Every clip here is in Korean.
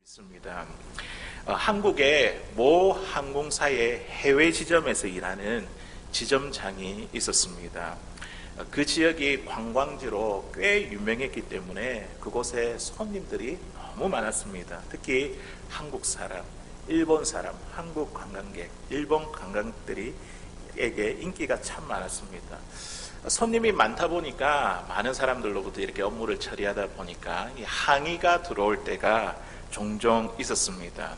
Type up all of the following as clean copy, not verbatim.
있습니다. 한국의 모 항공사의 해외 지점에서 일하는 지점장이 있었습니다. 그 지역이 관광지로 꽤 유명했기 때문에 그곳에 손님들이 너무 많았습니다. 특히 한국 사람, 일본 사람, 한국 관광객, 일본 관광객들에게 인기가 참 많았습니다. 손님이 많다 보니까 많은 사람들로부터 이렇게 업무를 처리하다 보니까 이 항의가 들어올 때가 종종 있었습니다.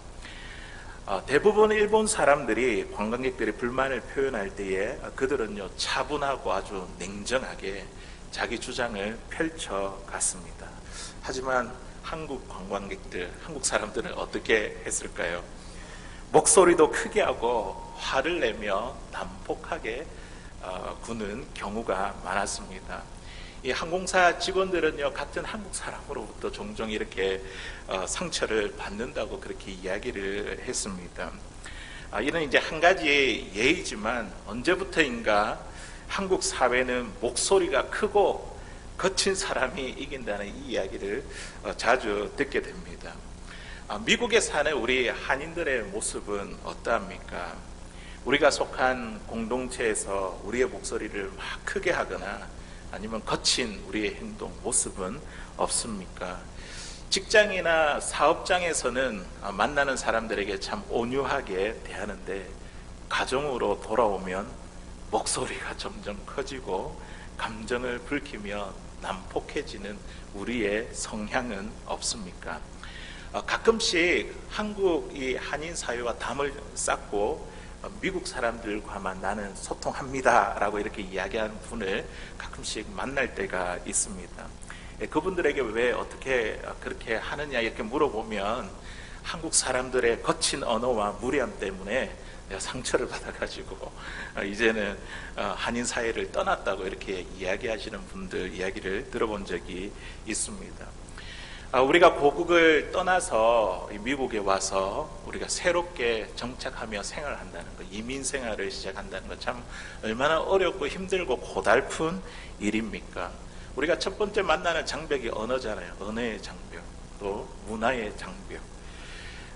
대부분 일본 사람들이 관광객들이 불만을 표현할 때에 그들은요 차분하고 아주 냉정하게 자기 주장을 펼쳐갔습니다. 하지만 한국 관광객들, 한국 사람들은 어떻게 했을까요? 목소리도 크게 하고 화를 내며 난폭하게 구는 경우가 많았습니다. 이 항공사 직원들은요 같은 한국 사람으로부터 종종 이렇게 상처를 받는다고 그렇게 이야기를 했습니다. 이는 이제 한 가지의 예이지만 언제부터인가 한국 사회는 목소리가 크고 거친 사람이 이긴다는 이 이야기를 자주 듣게 됩니다. 미국에 사는 우리 한인들의 모습은 어떠합니까? 우리가 속한 공동체에서 우리의 목소리를 막 크게 하거나 아니면 거친 우리의 행동, 모습은 없습니까? 직장이나 사업장에서는 만나는 사람들에게 참 온유하게 대하는데 가정으로 돌아오면 목소리가 점점 커지고 감정을 불키며 난폭해지는 우리의 성향은 없습니까? 가끔씩 한국 이 한인 사회와 담을 쌓고 미국 사람들과만 나는 소통합니다 라고 이렇게 이야기하는 분을 가끔씩 만날 때가 있습니다. 그분들에게 왜 어떻게 그렇게 하느냐 이렇게 물어보면 한국 사람들의 거친 언어와 무례함 때문에 내가 상처를 받아가지고 이제는 한인 사회를 떠났다고 이렇게 이야기하시는 분들 이야기를 들어본 적이 있습니다. 우리가 고국을 떠나서 미국에 와서 우리가 새롭게 정착하며 생활한다는 것, 이민 생활을 시작한다는 것 참 얼마나 어렵고 힘들고 고달픈 일입니까? 우리가 첫 번째 만나는 장벽이 언어잖아요. 언어의 장벽, 또 문화의 장벽.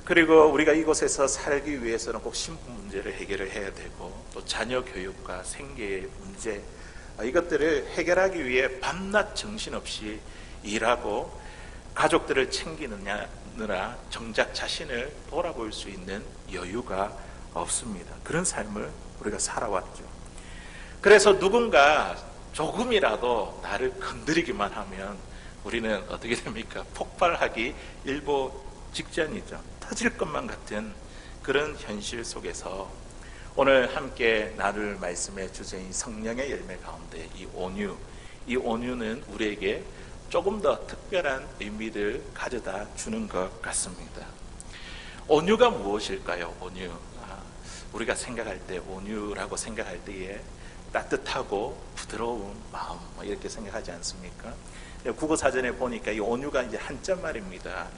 그리고 우리가 이곳에서 살기 위해서는 꼭 신분 문제를 해결을 해야 되고 또 자녀 교육과 생계의 문제 이것들을 해결하기 위해 밤낮 정신없이 일하고 가족들을 챙기느라 정작 자신을 돌아볼 수 있는 여유가 없습니다. 그런 삶을 우리가 살아왔죠. 그래서 누군가 조금이라도 나를 건드리기만 하면 우리는 어떻게 됩니까? 폭발하기 일보 직전이죠. 터질 것만 같은 그런 현실 속에서 오늘 함께 나눌 말씀의 주제인 성령의 열매 가운데 이 온유는 우리에게 조금 더 특별한 의미를 가져다 주는 것 같습니다. 온유가 무엇일까요? 온유. 우리가 생각할 때 온유라고 생각할 때에 따뜻하고 부드러운 마음 이렇게 생각하지 않습니까? 국어 사전에 보니까 이 온유가 이제 한자 말입니다.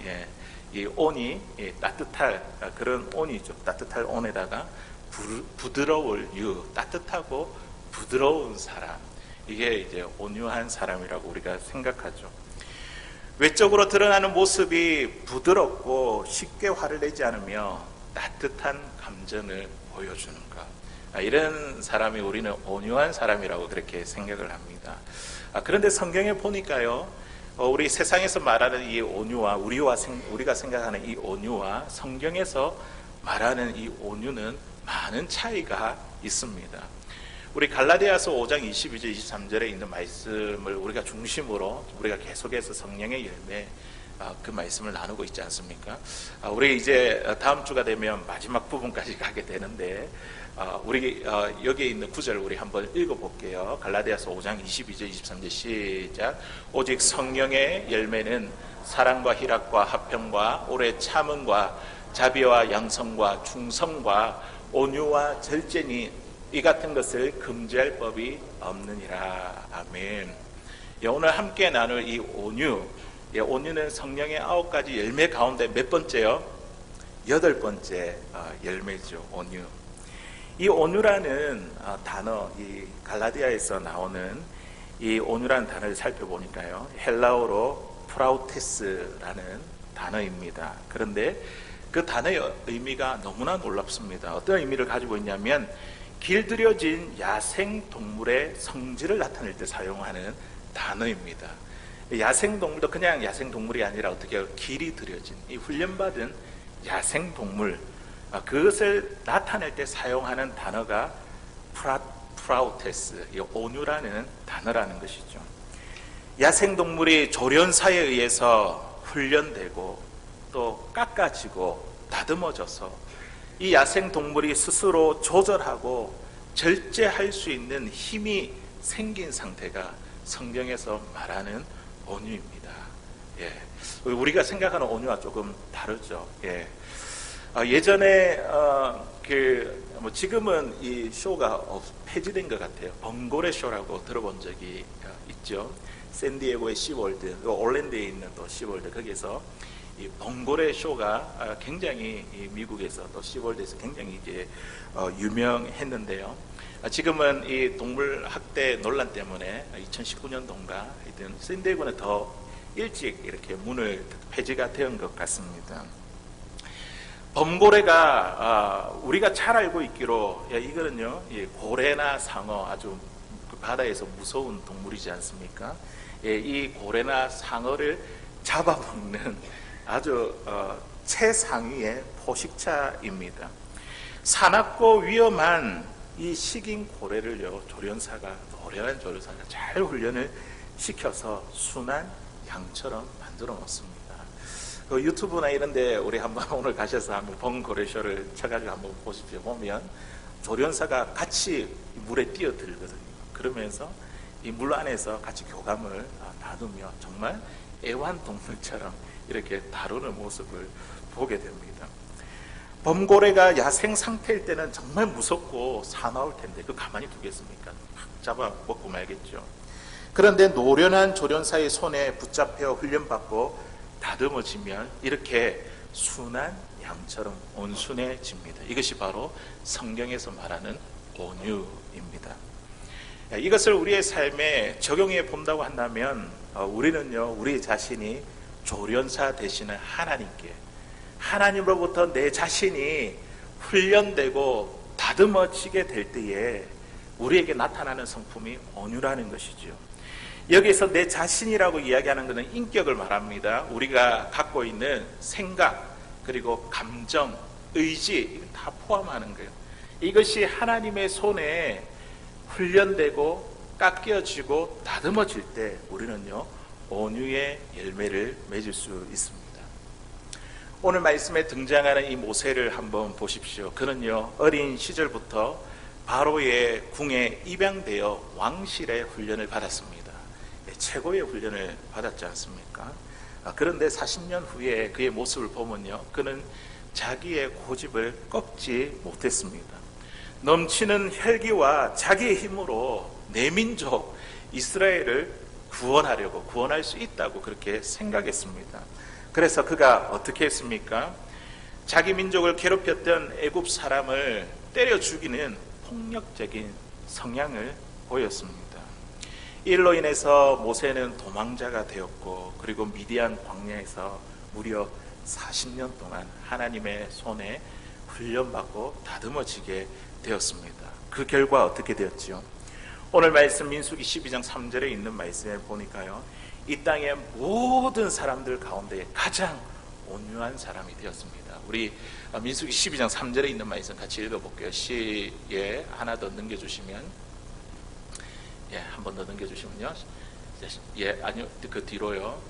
이 온이 따뜻할 그런 온이죠. 따뜻할 온에다가 부드러울 유, 따뜻하고 부드러운 사람. 이게 이제 온유한 사람이라고 우리가 생각하죠. 외적으로 드러나는 모습이 부드럽고 쉽게 화를 내지 않으며 따뜻한 감정을 보여주는 것. 이런 사람이 우리는 온유한 사람이라고 그렇게 생각을 합니다. 그런데 성경에 보니까요, 우리 세상에서 말하는 이 온유와 우리가 생각하는 이 온유와 성경에서 말하는 이 온유는 많은 차이가 있습니다. 우리 갈라디아서 5장 22절 23절에 있는 말씀을 우리가 중심으로 우리가 계속해서 성령의 열매 그 말씀을 나누고 있지 않습니까? 우리 이제 다음 주가 되면 마지막 부분까지 가게 되는데 우리 여기에 있는 구절 우리 한번 읽어볼게요. 갈라디아서 5장 22절 23절 시작. 오직 성령의 열매는 사랑과 희락과 화평과 오래 참음과 자비와 양성과 충성과 온유와 절제니 이 같은 것을 금지할 법이 없느니라. 아멘. 오늘 함께 나눌 이 온유. 온유는 성령의 9가지 열매 가운데 몇 번째요? 8번째 열매죠. 온유. 이 온유라는 단어, 이 갈라디아에서 나오는 이 온유라는 단어를 살펴보니까요, 헬라어로 프라우테스라는 단어입니다. 그런데 그 단어의 의미가 너무나 놀랍습니다. 어떤 의미를 가지고 있냐면 길들여진 야생동물의 성질을 나타낼 때 사용하는 단어입니다. 야생동물도 그냥 야생동물이 아니라 어떻게 길이 들여진 이 훈련받은 야생동물, 그것을 나타낼 때 사용하는 단어가 프라우테스, 온유라는 단어라는 것이죠. 야생동물이 조련사에 의해서 훈련되고 또 깎아지고 다듬어져서 이 야생동물이 스스로 조절하고 절제할 수 있는 힘이 생긴 상태가 성경에서 말하는 온유입니다. 예. 우리가 생각하는 온유와 조금 다르죠. 예. 예전에 지금은 이 쇼가 폐지된 것 같아요. 번고레 쇼라고 들어본 적이 있죠. 샌디에고의 시월드, 올랜드에 있는 또 시월드, 거기에서 이 번고레 쇼가 굉장히 미국에서 또 시월드에서 굉장히 이제 유명했는데요. 지금은 이 동물 학대 논란 때문에 2019년도인가 하여튼 샌디에고는 더 일찍 이렇게 문을 폐지가 된 것 같습니다. 범고래가 우리가 잘 알고 있기로 이거는요, 고래나 상어, 아주 바다에서 무서운 동물이지 않습니까? 이 고래나 상어를 잡아먹는 아주 최상위의 포식자입니다. 사납고 위험한 이 식인 고래를요, 노련한 조련사가 잘 훈련을 시켜서 순한 양처럼 만들어 놓습니다. 그 유튜브나 이런데 우리 한번 오늘 가셔서 한번 번고래쇼를 쳐가지고 한번 보십시오. 보면 조련사가 같이 물에 뛰어들거든요. 그러면서 이 물 안에서 같이 교감을 나누며 정말 애완동물처럼 이렇게 다루는 모습을 보게 됩니다. 범고래가 야생 상태일 때는 정말 무섭고 사나울 텐데 그 가만히 두겠습니까? 확 잡아먹고 말겠죠. 그런데 노련한 조련사의 손에 붙잡혀 훈련받고 다듬어지면 이렇게 순한 양처럼 온순해집니다. 이것이 바로 성경에서 말하는 온유입니다. 이것을 우리의 삶에 적용해 본다고 한다면 우리는요, 우리 자신이 조련사 되시는 하나님께, 하나님으로부터 내 자신이 훈련되고 다듬어지게 될 때에 우리에게 나타나는 성품이 온유라는 것이죠. 여기서 내 자신이라고 이야기하는 것은 인격을 말합니다. 우리가 갖고 있는 생각, 그리고 감정, 의지, 다 포함하는 거예요. 이것이 하나님의 손에 훈련되고 깎여지고 다듬어질 때 우리는요, 온유의 열매를 맺을 수 있습니다. 오늘 말씀에 등장하는 이 모세를 한번 보십시오. 그는요, 어린 시절부터 바로의 궁에 입양되어 왕실의 훈련을 받았습니다. 최고의 훈련을 받았지 않습니까? 그런데 40년 후에 그의 모습을 보면요, 그는 자기의 고집을 꺾지 못했습니다. 넘치는 혈기와 자기의 힘으로 내 민족 이스라엘을 구원할 수 있다고 그렇게 생각했습니다. 그래서 그가 어떻게 했습니까? 자기 민족을 괴롭혔던 애굽 사람을 때려 죽이는 폭력적인 성향을 보였습니다. 이로 인해서 모세는 도망자가 되었고, 그리고 미디안 광야에서 무려 40년 동안 하나님의 손에 훈련받고 다듬어지게 되었습니다. 그 결과 어떻게 되었지요? 오늘 말씀 민수기 12장 3절에 있는 말씀을 보니까요, 이 땅의 모든 사람들 가운데 가장 온유한 사람이 되었습니다. 우리 민수기 12장 3절에 있는 말씀 같이 읽어볼게요. 하나 더 넘겨주시면, 한 번 더 넘겨주시면요. 아니요, 그 뒤로요.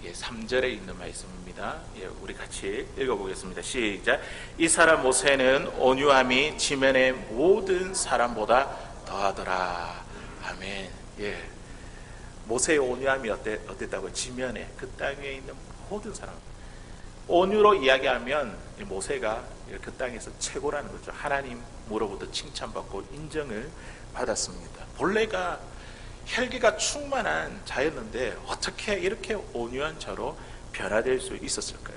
3절에 있는 말씀입니다. 우리 같이 읽어보겠습니다. 시작. 이 사람 모세는 온유함이 지면의 모든 사람보다 더하더라. 아멘. 모세의 온유함이 어땠다고요? 지면에, 그 땅 위에 있는 모든 사람. 온유로 이야기하면 모세가 그 땅에서 최고라는 거죠. 하나님으로부터 칭찬받고 인정을 받았습니다. 본래가 혈기가 충만한 자였는데 어떻게 이렇게 온유한 자로 변화될 수 있었을까요?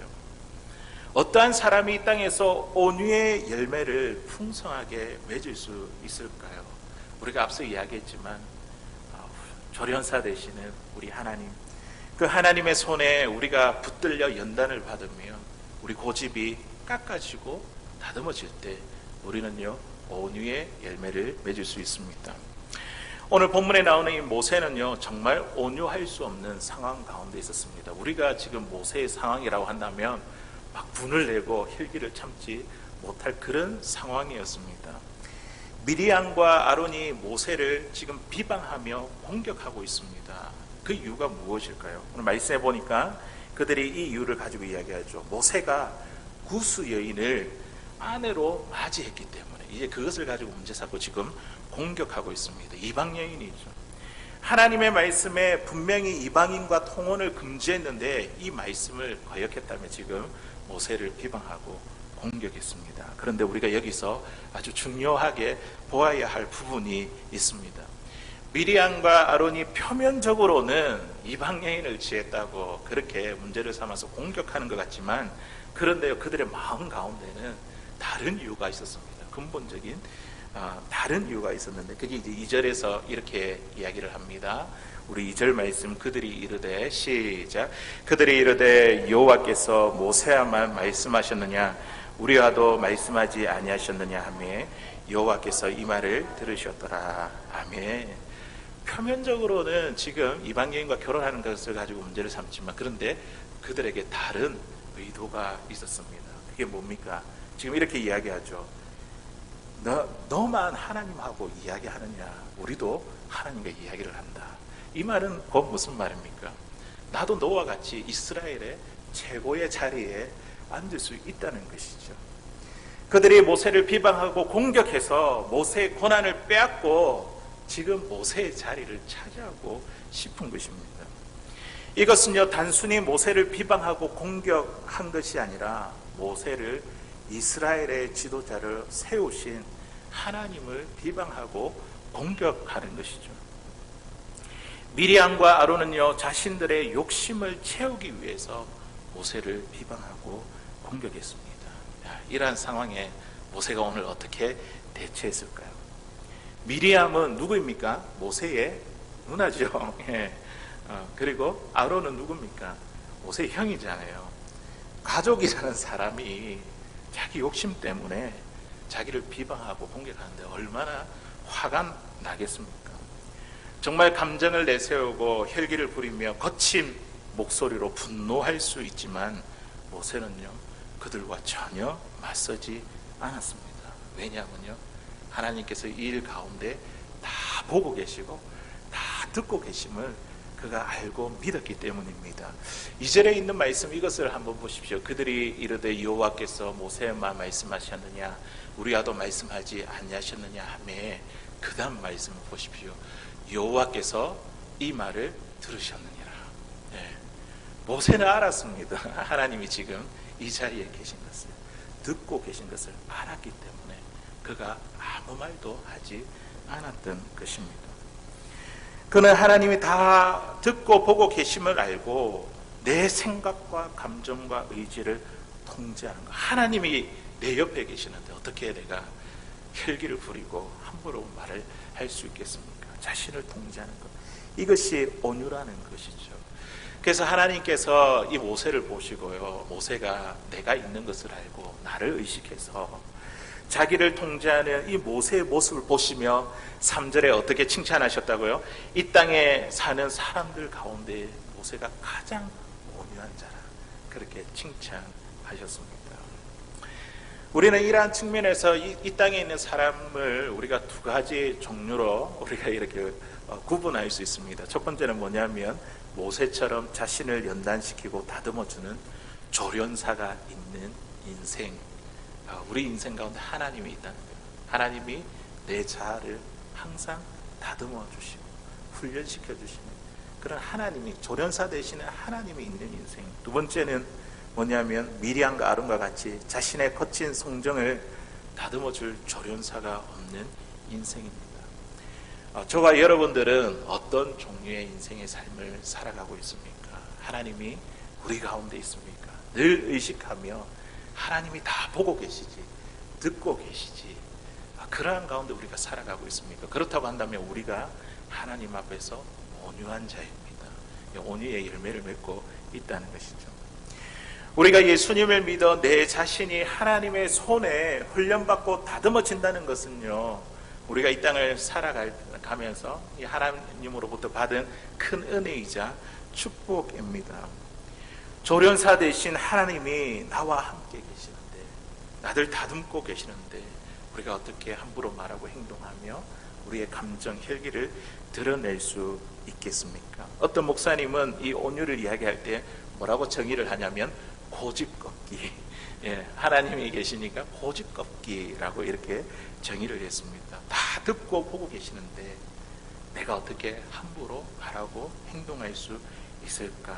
어떠한 사람이 이 땅에서 온유의 열매를 풍성하게 맺을 수 있을까요? 우리가 앞서 이야기했지만 조련사 되시는 우리 하나님, 그 하나님의 손에 우리가 붙들려 연단을 받으며 우리 고집이 깎아지고 다듬어질 때 우리는요 온유의 열매를 맺을 수 있습니다. 오늘 본문에 나오는 이 모세는요 정말 온유할 수 없는 상황 가운데 있었습니다. 우리가 지금 모세의 상황이라고 한다면 막 분을 내고 혈기를 참지 못할 그런 상황이었습니다. 미리암과 아론이 모세를 지금 비방하며 공격하고 있습니다. 그 이유가 무엇일까요? 오늘 말씀해 보니까 그들이 이 이유를 가지고 이야기하죠. 모세가 구스 여인을 아내로 맞이했기 때문에 이제 그것을 가지고 문제 삼고 지금 공격하고 있습니다. 이방 여인이죠. 하나님의 말씀에 분명히 이방인과 통혼을 금지했는데 이 말씀을 거역했다며 지금 모세를 비방하고 공격했습니다. 그런데 우리가 여기서 아주 중요하게 보아야 할 부분이 있습니다. 미리암과 아론이 표면적으로는 이방 여인을 지했다고 그렇게 문제를 삼아서 공격하는 것 같지만 그런데요 그들의 마음 가운데는 다른 이유가 있었습니다. 근본적인 다른 이유가 있었는데 그게 이제 2절에서 이렇게 이야기를 합니다. 우리 2절 말씀 그들이 이르되 시작 그들이 이르되 여호와께서 모세와만 말씀하셨느냐 우리와도 말씀하지 아니하셨느냐 하며 여호와께서 이 말을 들으셨더라. 아멘. 표면적으로는 지금 이방 여인과 결혼하는 것을 가지고 문제를 삼지만 그런데 그들에게 다른 의도가 있었습니다. 그게 뭡니까? 지금 이렇게 이야기하죠. 너만 하나님하고 이야기하느냐 우리도 하나님과 이야기를 한다. 이 말은 곧 무슨 말입니까? 나도 너와 같이 이스라엘의 최고의 자리에 앉을 수 있다는 것이죠. 그들이 모세를 비방하고 공격해서 모세의 권한을 빼앗고 지금 모세의 자리를 차지하고 싶은 것입니다. 이것은요 단순히 모세를 비방하고 공격한 것이 아니라 모세를 이스라엘의 지도자를 세우신 하나님을 비방하고 공격하는 것이죠. 미리암과 아론은요 자신들의 욕심을 채우기 위해서 모세를 비방하고 공격했습니다. 이러한 상황에 모세가 오늘 어떻게 대처했을까요? 미리암은 누구입니까? 모세의 누나죠. 그리고 아론은 누굽니까? 모세의 형이잖아요. 가족이라는 사람이 자기 욕심 때문에 자기를 비방하고 공격하는데 얼마나 화가 나겠습니까? 정말 감정을 내세우고 혈기를 부리며 거친 목소리로 분노할 수 있지만 모세는요 그들과 전혀 맞서지 않았습니다. 왜냐하면요 하나님께서 이 일 가운데 다 보고 계시고 다 듣고 계심을 그가 알고 믿었기 때문입니다. 2절에 있는 말씀 이것을 한번 보십시오. 그들이 이르되 여호와께서 모세만 말씀하셨느냐 우리와도 말씀하지 아니하셨느냐 하며 그 다음 말씀을 보십시오. 여호와께서 이 말을 들으셨느니라. 모세는 알았습니다. 하나님이 지금 이 자리에 계신 것을 듣고 계신 것을 알았기 때문에 그가 아무 말도 하지 않았던 것입니다. 그는 하나님이 다 듣고 보고 계심을 알고 내 생각과 감정과 의지를 통제하는 것. 하나님이 내 옆에 계시는데 어떻게 내가 혈기를 부리고 함부로 말을 할 수 있겠습니까? 자신을 통제하는 것. 이것이 온유라는 것이죠. 그래서 하나님께서 이 모세를 보시고요. 모세가 내가 있는 것을 알고 나를 의식해서 자기를 통제하는 이 모세의 모습을 보시며 3절에 어떻게 칭찬하셨다고요? 이 땅에 사는 사람들 가운데 모세가 가장 온유한 자라 그렇게 칭찬하셨습니다. 우리는 이러한 측면에서 이 땅에 있는 사람을 우리가 두 가지 종류로 우리가 이렇게 구분할 수 있습니다. 첫 번째는 뭐냐면 모세처럼 자신을 연단시키고 다듬어주는 조련사가 있는 인생. 우리 인생 가운데 하나님이 있다는 거예요. 하나님이 내 자아를 항상 다듬어 주시고 훈련시켜 주시는 그런 하나님이 조련사 되시는 하나님이 있는 인생. 두 번째는 뭐냐면 미리암과 아론과 같이 자신의 거친 성정을 다듬어 줄 조련사가 없는 인생입니다. 저와 여러분들은 어떤 종류의 인생의 삶을 살아가고 있습니까? 하나님이 우리 가운데 있습니까? 늘 의식하며 하나님이 다 보고 계시지 듣고 계시지 그러한 가운데 우리가 살아가고 있습니까? 그렇다고 한다면 우리가 하나님 앞에서 온유한 자입니다. 온유의 열매를 맺고 있다는 것이죠. 우리가 예수님을 믿어 내 자신이 하나님의 손에 훈련받고 다듬어진다는 것은요, 우리가 이 땅을 살아가면서 이 하나님으로부터 받은 큰 은혜이자 축복입니다. 조련사 대신 하나님이 나와 함께 계시는데, 나를 다듬고 계시는데 우리가 어떻게 함부로 말하고 행동하며 우리의 감정, 혈기를 드러낼 수 있겠습니까? 어떤 목사님은 이 온유를 이야기할 때 뭐라고 정의를 하냐면 고집꺾기, 하나님이 계시니까 고집꺾기라고 이렇게 정의를 했습니다. 다 듣고 보고 계시는데 내가 어떻게 함부로 말하고 행동할 수 있을까?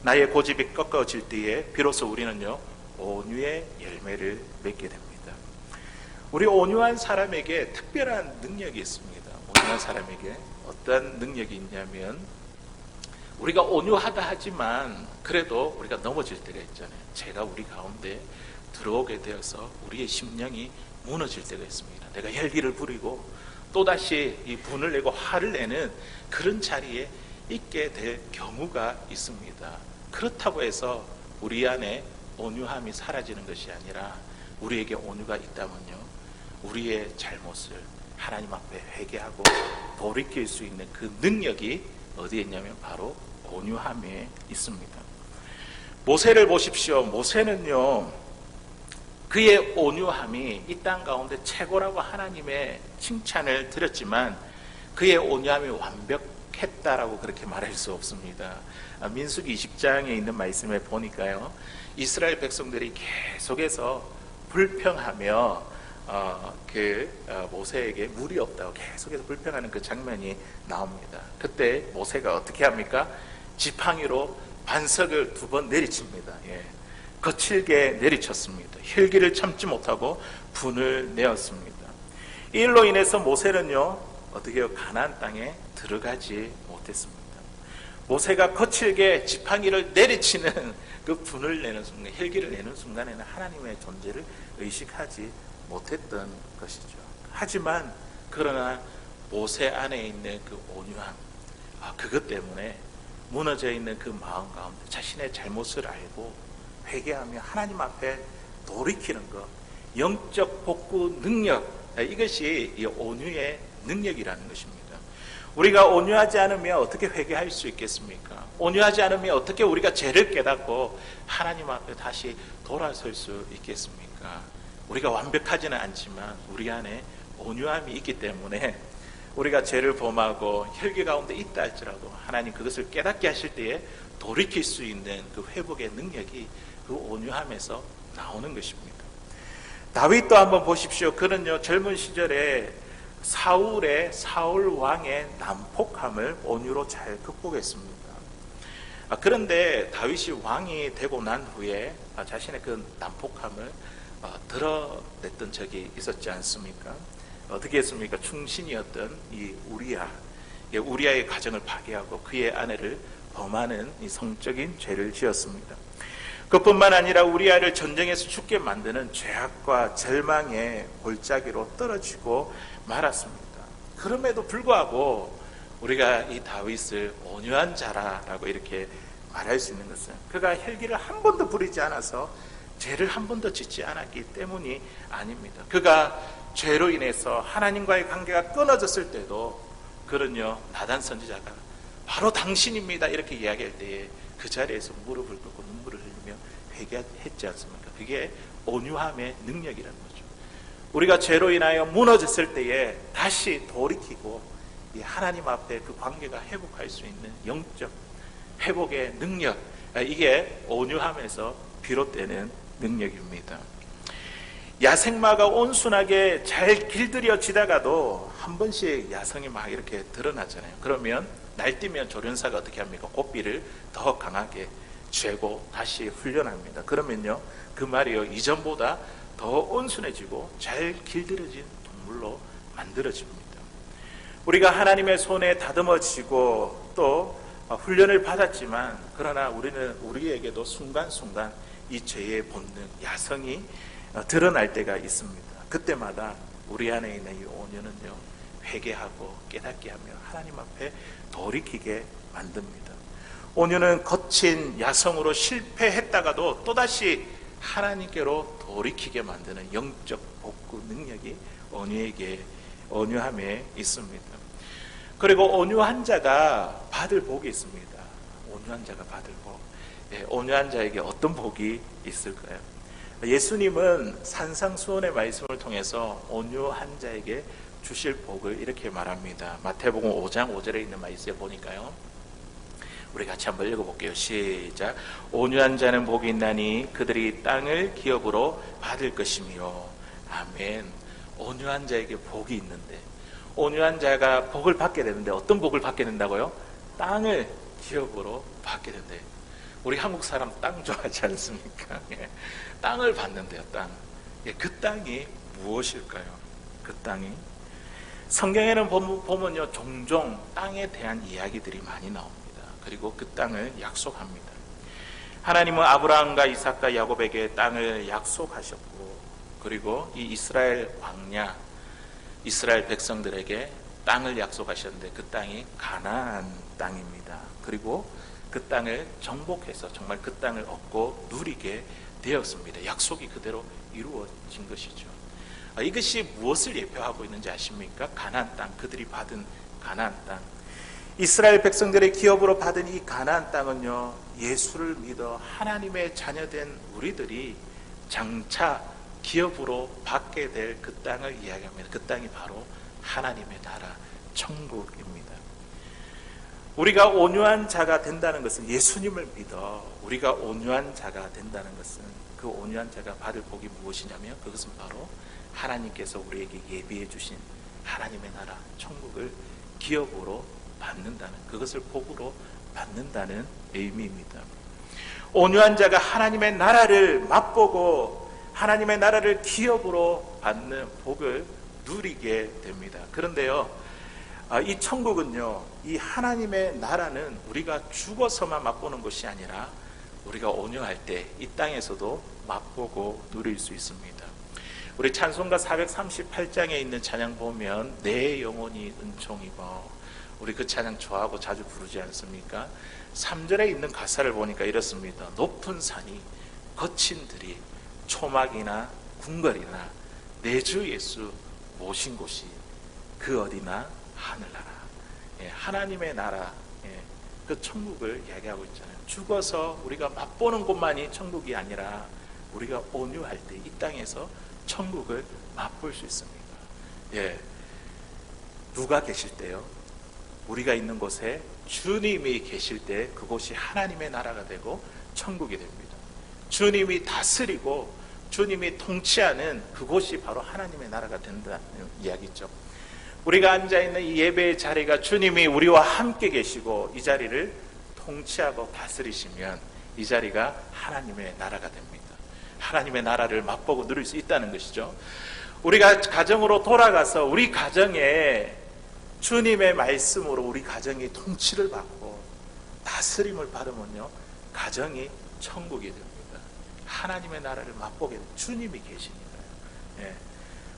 나의 고집이 꺾어질 때에 비로소 우리는요, 온유의 열매를 맺게 됩니다. 우리 온유한 사람에게 특별한 능력이 있습니다. 온유한 사람에게 어떤 능력이 있냐면, 우리가 온유하다 하지만 그래도 우리가 넘어질 때가 있잖아요. 죄가 우리 가운데 들어오게 되어서 우리의 심령이 무너질 때가 있습니다. 내가 혈기를 부리고 또다시 이 분을 내고 화를 내는 그런 자리에 있게 될 경우가 있습니다. 그렇다고 해서 우리 안에 온유함이 사라지는 것이 아니라, 우리에게 온유가 있다면요, 우리의 잘못을 하나님 앞에 회개하고 돌이킬 수 있는 그 능력이 어디에 있냐면 바로 온유함에 있습니다. 모세를 보십시오. 모세는요, 그의 온유함이 이 땅 가운데 최고라고 하나님의 칭찬을 드렸지만 그의 온유함이 완벽했다라고 그렇게 말할 수 없습니다. 민수기 20장에 있는 말씀에 보니까요, 이스라엘 백성들이 계속해서 불평하며 모세에게 물이 없다고 계속해서 불평하는 그 장면이 나옵니다. 그때 모세가 어떻게 합니까? 지팡이로 반석을 2번 내리칩니다. 거칠게 내리쳤습니다. 혈기를 참지 못하고 분을 내었습니다. 이 일로 인해서 모세는요, 어떻게 해요? 가나안 땅에 들어가지 못했습니다. 모세가 거칠게 지팡이를 내리치는 그 분을 내는 순간, 혈기를 내는 순간에는 하나님의 존재를 의식하지 못했던 것이죠. 하지만 그러나 모세 안에 있는 그 온유함, 그것 때문에 무너져 있는 그 마음 가운데 자신의 잘못을 알고 회개하며 하나님 앞에 돌이키는 것, 영적 복구 능력, 이것이 이 온유의 능력이라는 것입니다. 우리가 온유하지 않으면 어떻게 회개할 수 있겠습니까? 온유하지 않으면 어떻게 우리가 죄를 깨닫고 하나님 앞에 다시 돌아설 수 있겠습니까? 우리가 완벽하지는 않지만 우리 안에 온유함이 있기 때문에 우리가 죄를 범하고 혈기 가운데 있다 할지라도 하나님 그것을 깨닫게 하실 때에 돌이킬 수 있는 그 회복의 능력이 그 온유함에서 나오는 것입니다. 다윗도 한번 보십시오. 그는요, 젊은 시절에 사울 왕의 난폭함을 온유로 잘 극복했습니다. 그런데 다윗이 왕이 되고 난 후에 자신의 그 난폭함을 드러냈던 적이 있었지 않습니까? 어떻게 했습니까? 충신이었던 이 우리아의 가정을 파괴하고 그의 아내를 범하는 이 성적인 죄를 지었습니다. 그뿐만 아니라 우리아를 전쟁에서 죽게 만드는 죄악과 절망의 골짜기로 떨어지고 말았습니다. 그럼에도 불구하고 우리가 이 다윗을 온유한 자라라고 이렇게 말할 수 있는 것은 그가 혈기를 한 번도 부리지 않아서 죄를 한 번도 짓지 않았기 때문이 아닙니다. 그가 죄로 인해서 하나님과의 관계가 끊어졌을 때도 그는요, 나단 선지자가 바로 당신입니다 이렇게 이야기할 때에 그 자리에서 무릎을 꿇고 눈물을 흘리며 회개했지 않습니까? 그게 온유함의 능력이라는 거죠. 우리가 죄로 인하여 무너졌을 때에 다시 돌이키고 이 하나님 앞에 그 관계가 회복할 수 있는 영적 회복의 능력, 이게 온유함에서 비롯되는 능력입니다. 야생마가 온순하게 잘 길들여지다가도 한 번씩 야성이 막 이렇게 드러나잖아요. 그러면 날뛰면 조련사가 어떻게 합니까? 고삐를 더 강하게 쥐고 다시 훈련합니다. 그러면요, 그 말이요, 이전보다 더 온순해지고 잘 길들여진 동물로 만들어집니다. 우리가 하나님의 손에 다듬어지고 또 훈련을 받았지만 그러나 우리에게도 순간순간 이 죄의 본능, 야성이 드러날 때가 있습니다. 그때마다 우리 안에 있는 이 온유는요, 회개하고 깨닫게 하며 하나님 앞에 돌이키게 만듭니다. 온유는 거친 야성으로 실패했다가도 또다시 하나님께로 돌이키게 만드는 영적 복구 능력이 온유함에 있습니다. 그리고 온유한 자가 받을 복이 있습니다. 온유한 자가 받을 복. 온유한 자에게 어떤 복이 있을까요? 예수님은 산상수훈의 말씀을 통해서 온유한 자에게 주실 복을 이렇게 말합니다. 마태복음 5장 5절에 있는 말씀에 보니까요, 우리 같이 한번 읽어볼게요. 시작. 온유한 자는 복이 있나니 그들이 땅을 기업으로 받을 것이며. 아멘. 온유한 자에게 복이 있는데, 온유한 자가 복을 받게 되는데 어떤 복을 받게 된다고요? 땅을 기업으로 받게 된대요. 우리 한국 사람 땅 좋아하지 않습니까? 땅을 받는데요, 땅. 그 땅이 무엇일까요? 그 땅이, 성경에는 보면요, 종종 땅에 대한 이야기들이 많이 나옵니다. 그리고 그 땅을 약속합니다. 하나님은 아브라함과 이삭과 야곱에게 땅을 약속하셨고, 그리고 이 이스라엘 광야, 이스라엘 백성들에게 땅을 약속하셨는데 그 땅이 가나안 땅입니다. 그리고 그 땅을 정복해서 정말 그 땅을 얻고 누리게 되었습니다. 약속이 그대로 이루어진 것이죠. 이것이 무엇을 예표하고 있는지 아십니까? 가나안 땅, 그들이 받은 가나안 땅. 이스라엘 백성들의 기업으로 받은 이 가나안 땅은요, 예수를 믿어 하나님의 자녀된 우리들이 장차 기업으로 받게 될 그 땅을 이야기합니다. 그 땅이 바로 하나님의 나라, 천국입니다. 우리가 온유한 자가 된다는 것은, 예수님을 믿어 우리가 온유한 자가 된다는 것은, 그 온유한 자가 받을 복이 무엇이냐면 그것은 바로 하나님께서 우리에게 예비해 주신 하나님의 나라, 천국을 기업으로 받는다는, 그것을 복으로 받는다는 의미입니다. 온유한 자가 하나님의 나라를 맛보고 하나님의 나라를 기업으로 받는 복을 누리게 됩니다. 그런데요, 이 천국은요, 이 하나님의 나라는 우리가 죽어서만 맛보는 것이 아니라 우리가 온유할 때 이 땅에서도 맛보고 누릴 수 있습니다. 우리 찬송가 438장에 있는 찬양 보면 내 영혼이 은총이고, 우리 그 찬양 좋아하고 자주 부르지 않습니까? 3절에 있는 가사를 보니까 이렇습니다. 높은 산이 거친 들이 초막이나 궁궐이나 내 주 예수 모신 곳이 그 어디나 하늘나라. 하나님의 나라, 그 천국을 이야기하고 있잖아요. 죽어서 우리가 맛보는 곳만이 천국이 아니라 우리가 온유할 때 이 땅에서 천국을 맛볼 수 있습니다. 누가 계실 때요? 우리가 있는 곳에 주님이 계실 때 그곳이 하나님의 나라가 되고 천국이 됩니다. 주님이 다스리고 주님이 통치하는 그곳이 바로 하나님의 나라가 된다는 이야기죠. 우리가 앉아있는 이 예배의 자리가 주님이 우리와 함께 계시고 이 자리를 통치하고 다스리시면 이 자리가 하나님의 나라가 됩니다. 하나님의 나라를 맛보고 누릴 수 있다는 것이죠. 우리가 가정으로 돌아가서 우리 가정에 주님의 말씀으로 우리 가정이 통치를 받고 다스림을 받으면요, 가정이 천국이 됩니다. 하나님의 나라를 맛보게 됩니다. 주님이 계시니까요.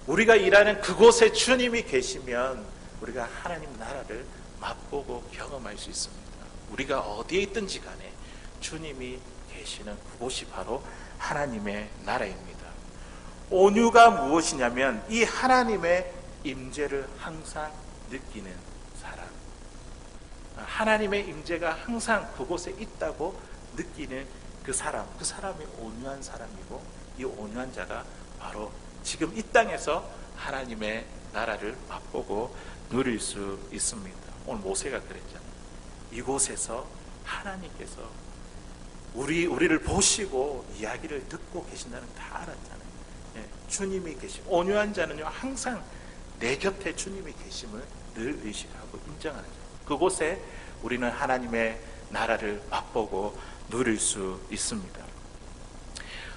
우리가 일하는 그곳에 주님이 계시면 우리가 하나님 나라를 맛보고 경험할 수 있습니다. 우리가 어디에 있든지 간에 주님이 계시는 그곳이 바로 하나님의 나라입니다. 온유가 무엇이냐면 이 하나님의 임재를 항상 느끼는 사람, 하나님의 임재가 항상 그곳에 있다고 느끼는 그 사람이 온유한 사람이고, 이 온유한 자가 바로 지금 이 땅에서 하나님의 나라를 맛보고 누릴 수 있습니다. 오늘 모세가 그랬잖아요. 이곳에서 하나님께서 우리를 보시고 이야기를 듣고 계신다는 다 알았잖아요. 주님이 계시고, 온유한 자는요 항상 내 곁에 주님이 계심을 늘 의식하고 인정하는 거예요. 그곳에 우리는 하나님의 나라를 맛보고 누릴 수 있습니다.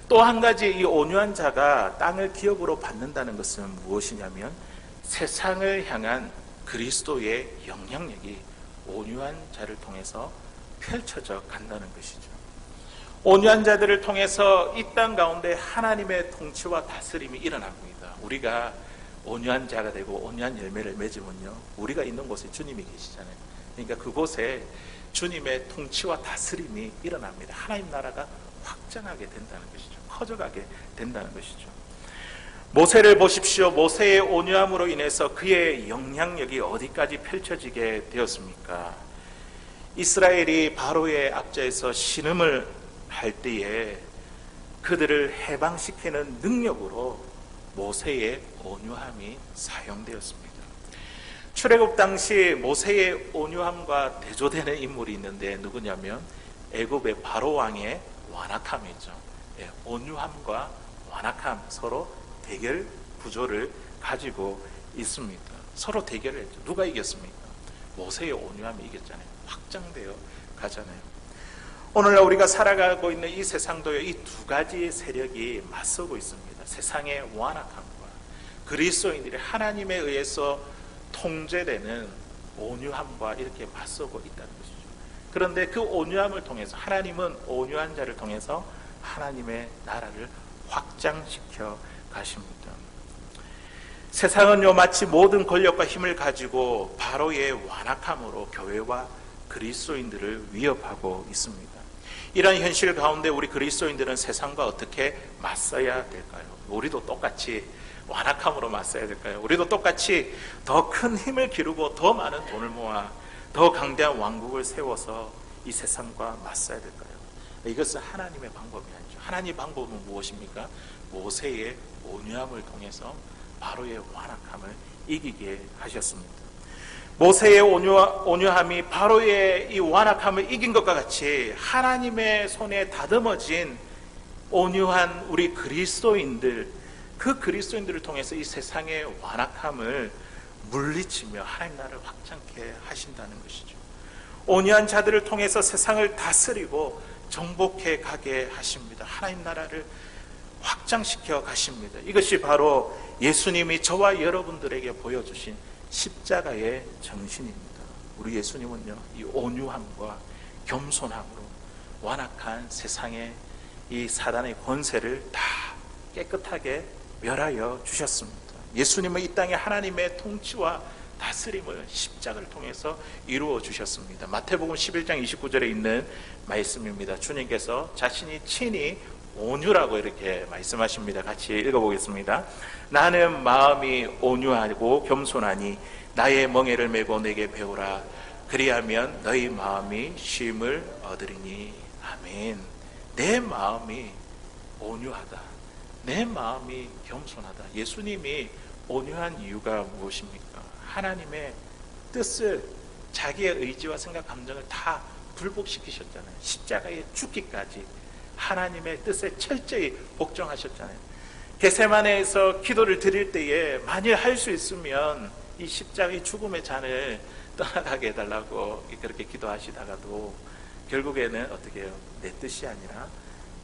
또 한 가지 이 온유한 자가 땅을 기업으로 받는다는 것은 무엇이냐면 세상을 향한 그리스도의 영향력이 온유한 자를 통해서 펼쳐져 간다는 것이죠. 온유한 자들을 통해서 이 땅 가운데 하나님의 통치와 다스림이 일어납니다. 우리가 온유한 자가 되고 온유한 열매를 맺으면요, 우리가 있는 곳에 주님이 계시잖아요. 그러니까 그곳에 주님의 통치와 다스림이 일어납니다. 하나님 나라가 확장하게 된다는 것이죠. 커져가게 된다는 것이죠. 모세를 보십시오. 모세의 온유함으로 인해서 그의 영향력이 어디까지 펼쳐지게 되었습니까? 이스라엘이 바로의 압제에서 신음을 할 때에 그들을 해방시키는 능력으로 모세의 온유함이 사용되었습니다. 출애굽 당시 모세의 온유함과 대조되는 인물이 있는데 누구냐면 애굽의 바로 왕의 완악함이죠. 온유함과 완악함 서로 대결 구조를 가지고 있습니다. 서로 대결을 했죠. 누가 이겼습니까? 모세의 온유함이 이겼잖아요. 확장되어 가잖아요. 오늘날 우리가 살아가고 있는 이 세상도요, 이 두 가지 세력이 맞서고 있습니다. 세상의 완악함과 그리스도인들이 하나님에 의해서 통제되는 온유함과 이렇게 맞서고 있다는 것이죠. 그런데 그 온유함을 통해서 하나님은 온유한 자를 통해서 하나님의 나라를 확장시켜 가십니다. 세상은요 마치 모든 권력과 힘을 가지고 바로의 완악함으로 교회와 그리스도인들을 위협하고 있습니다. 이런 현실 가운데 우리 그리스도인들은 세상과 어떻게 맞서야 될까요? 우리도 똑같이 완악함으로 맞서야 될까요? 우리도 똑같이 더 큰 힘을 기르고 더 많은 돈을 모아 더 강대한 왕국을 세워서 이 세상과 맞서야 될까요? 이것은 하나님의 방법이 아니죠. 하나님의 방법은 무엇입니까? 모세의 온유함을 통해서 바로의 완악함을 이기게 하셨습니다. 모세의 온유함이 바로의 이 완악함을 이긴 것과 같이 하나님의 손에 다듬어진 온유한 우리 그리스도인들, 그 그리스도인들을 통해서 이 세상의 완악함을 물리치며 하나님 나라를 확장케 하신다는 것이죠. 온유한 자들을 통해서 세상을 다스리고 정복해 가게 하십니다. 하나님 나라를 확장시켜 가십니다. 이것이 바로 예수님이 저와 여러분들에게 보여주신 십자가의 정신입니다. 우리 예수님은요, 이 온유함과 겸손함으로 완악한 세상의 이 사단의 권세를 다 깨끗하게 멸하여 주셨습니다. 예수님은 이 땅에 하나님의 통치와 다스림을 십자가를 통해서 이루어 주셨습니다. 마태복음 11장 29절에 있는 말씀입니다. 주님께서 자신이 친히 온유라고 이렇게 말씀하십니다. 같이 읽어보겠습니다. 나는 마음이 온유하고 겸손하니 나의 멍에를 메고 내게 배우라. 그리하면 너희 마음이 쉼을 얻으리니. 아멘. 내 마음이 온유하다. 내 마음이 겸손하다. 예수님이 온유한 이유가 무엇입니까? 하나님의 뜻을 자기의 의지와 생각, 감정을 다 굴복시키셨잖아요. 십자가에 죽기까지 하나님의 뜻에 철저히 복종하셨잖아요. 겟세마네에서 기도를 드릴 때에 만일 할 수 있으면 이 십자가의 죽음의 잔을 떠나가게 해달라고 그렇게 기도하시다가도 결국에는 어떻게 해요? 내 뜻이 아니라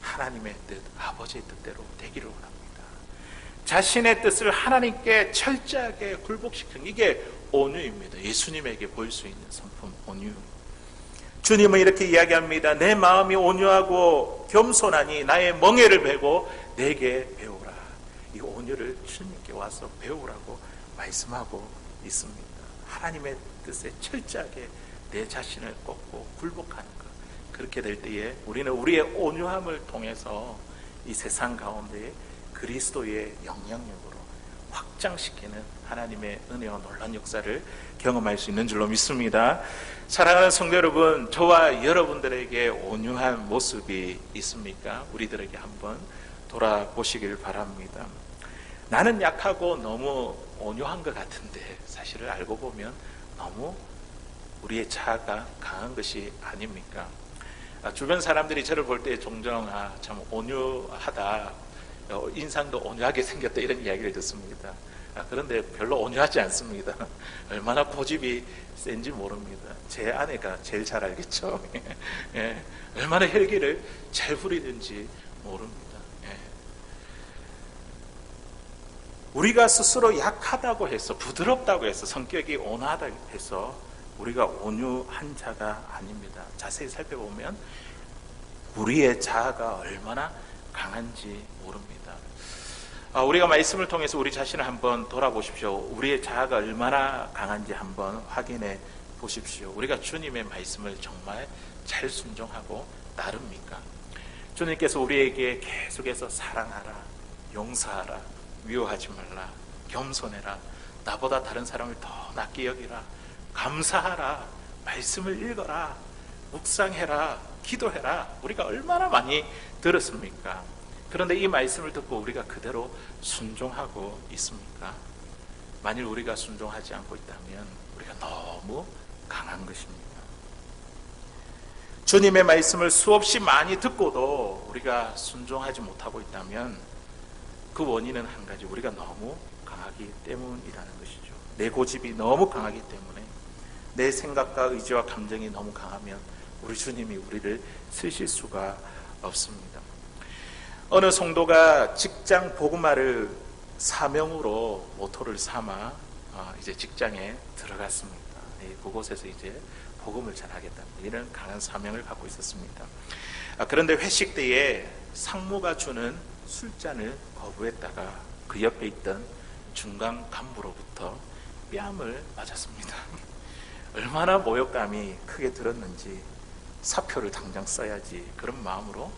하나님의 뜻, 아버지의 뜻대로 되기를 원합니다. 자신의 뜻을 하나님께 철저하게 굴복시키는 이게 온유입니다. 예수님에게 보일 수 있는 성품 온유. 주님은 이렇게 이야기합니다. 내 마음이 온유하고 겸손하니 나의 멍에를 메고 내게 배우라. 이 온유를 주님께 와서 배우라고 말씀하고 있습니다. 하나님의 뜻에 철저하게 내 자신을 꺾고 굴복하는 것. 그렇게 될 때에 우리는 우리의 온유함을 통해서 이 세상 가운데 그리스도의 영향력으로 확장시키는 하나님의 은혜와 놀라운 역사를 경험할 수 있는 줄로 믿습니다. 사랑하는 성도 여러분, 저와 여러분들에게 온유한 모습이 있습니까? 우리들에게 한번 돌아보시길 바랍니다. 나는 약하고 너무 온유한 것 같은데 사실을 알고 보면 너무 우리의 자아가 강한 것이 아닙니까? 주변 사람들이 저를 볼 때 종종 참 온유하다, 인상도 온유하게 생겼다 이런 이야기를 듣습니다. 그런데 별로 온유하지 않습니다. 얼마나 고집이 센지 모릅니다. 제 아내가 제일 잘 알겠죠. 예. 얼마나 혈기를 잘 부리는지 모릅니다. 예. 우리가 스스로 약하다고 해서, 부드럽다고 해서, 성격이 온화하다고 해서 우리가 온유한 자가 아닙니다. 자세히 살펴보면 우리의 자아가 얼마나 강한지 모릅니다. 우리가 말씀을 통해서 우리 자신을 한번 돌아보십시오. 우리의 자아가 얼마나 강한지 한번 확인해 보십시오. 우리가 주님의 말씀을 정말 잘 순종하고 따릅니까? 주님께서 우리에게 계속해서 사랑하라, 용서하라, 미워하지 말라, 겸손해라, 나보다 다른 사람을 더 낫게 여기라, 감사하라, 말씀을 읽어라, 묵상해라, 기도해라, 우리가 얼마나 많이 들었습니까? 그런데 이 말씀을 듣고 우리가 그대로 순종하고 있습니까? 만일 우리가 순종하지 않고 있다면 우리가 너무 강한 것입니다. 주님의 말씀을 수없이 많이 듣고도 우리가 순종하지 못하고 있다면 그 원인은 한 가지, 우리가 너무 강하기 때문이라는 것이죠. 내 고집이 너무 강하기 때문에, 내 생각과 의지와 감정이 너무 강하면 우리 주님이 우리를 쓰실 수가 없습니다. 어느 성도가 직장 복음화를 사명으로 모토를 삼아 이제 직장에 들어갔습니다. 그곳에서 이제 복음을 전하겠다, 이런 강한 사명을 갖고 있었습니다. 그런데 회식 때에 상무가 주는 술잔을 거부했다가 그 옆에 있던 중간 간부로부터 뺨을 맞았습니다. 얼마나 모욕감이 크게 들었는지 사표를 당장 써야지, 그런 마음으로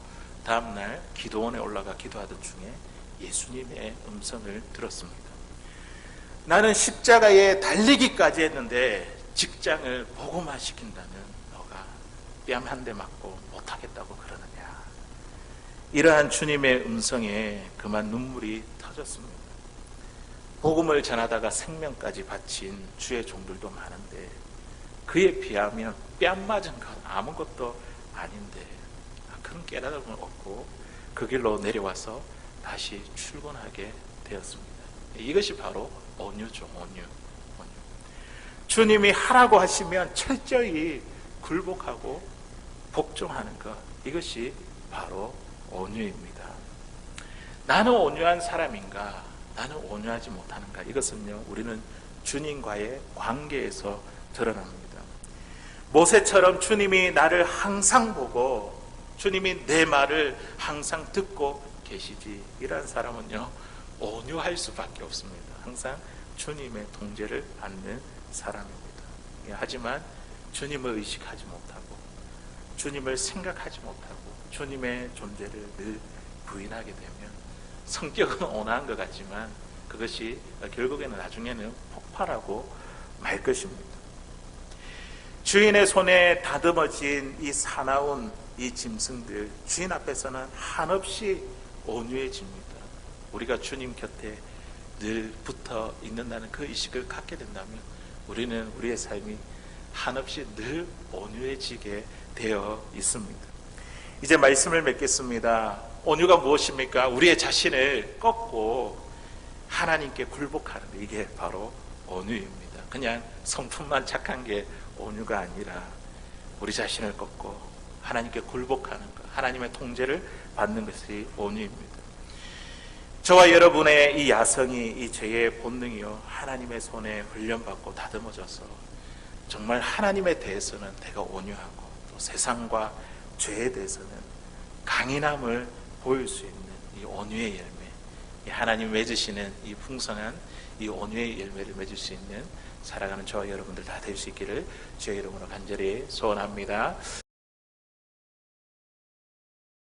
다음날 기도원에 올라가 기도하던 중에 예수님의 음성을 들었습니다. 나는 십자가에 달리기까지 했는데 직장을 복음화시킨다면 너가 뺨 한 대 맞고 못하겠다고 그러느냐. 이러한 주님의 음성에 그만 눈물이 터졌습니다. 복음을 전하다가 생명까지 바친 주의 종들도 많은데 그에 비하면 뺨 맞은 건 아무것도 아닌데, 큰 깨달음을 얻고 그 길로 내려와서 다시 출근하게 되었습니다. 이것이 바로 온유죠. 온유. 주님이 하라고 하시면 철저히 굴복하고 복종하는 것, 이것이 바로 온유입니다. 나는 온유한 사람인가, 나는 온유하지 못하는가, 이것은요, 우리는 주님과의 관계에서 드러납니다. 모세처럼 주님이 나를 항상 보고 주님이 내 말을 항상 듣고 계시지, 이러한 사람은요 온유할 수밖에 없습니다. 항상 주님의 통제를 받는 사람입니다. 하지만 주님을 의식하지 못하고 주님을 생각하지 못하고 주님의 존재를 늘 부인하게 되면 성격은 온화한 것 같지만 그것이 결국에는 나중에는 폭발하고 말 것입니다. 주인의 손에 다듬어진 이 사나운 이 짐승들, 주인 앞에서는 한없이 온유해집니다. 우리가 주님 곁에 늘 붙어 있는다는 그 의식을 갖게 된다면 우리는 우리의 삶이 한없이 늘 온유해지게 되어 있습니다. 이제 말씀을 맺겠습니다. 온유가 무엇입니까? 우리의 자신을 꺾고 하나님께 굴복하는 것, 이게 바로 온유입니다. 그냥 성품만 착한 게 온유가 아니라 우리 자신을 꺾고 하나님께 굴복하는 것, 하나님의 통제를 받는 것이 온유입니다. 저와 여러분의 이 야성이, 이 죄의 본능이요, 하나님의 손에 훈련받고 다듬어져서 정말 하나님에 대해서는 내가 온유하고 또 세상과 죄에 대해서는 강인함을 보일 수 있는 이 온유의 열매, 이 하나님 맺으시는 이 풍성한 이 온유의 열매를 맺을 수 있는 살아가는 저와 여러분들 다 될 수 있기를 주의 이름으로 간절히 소원합니다.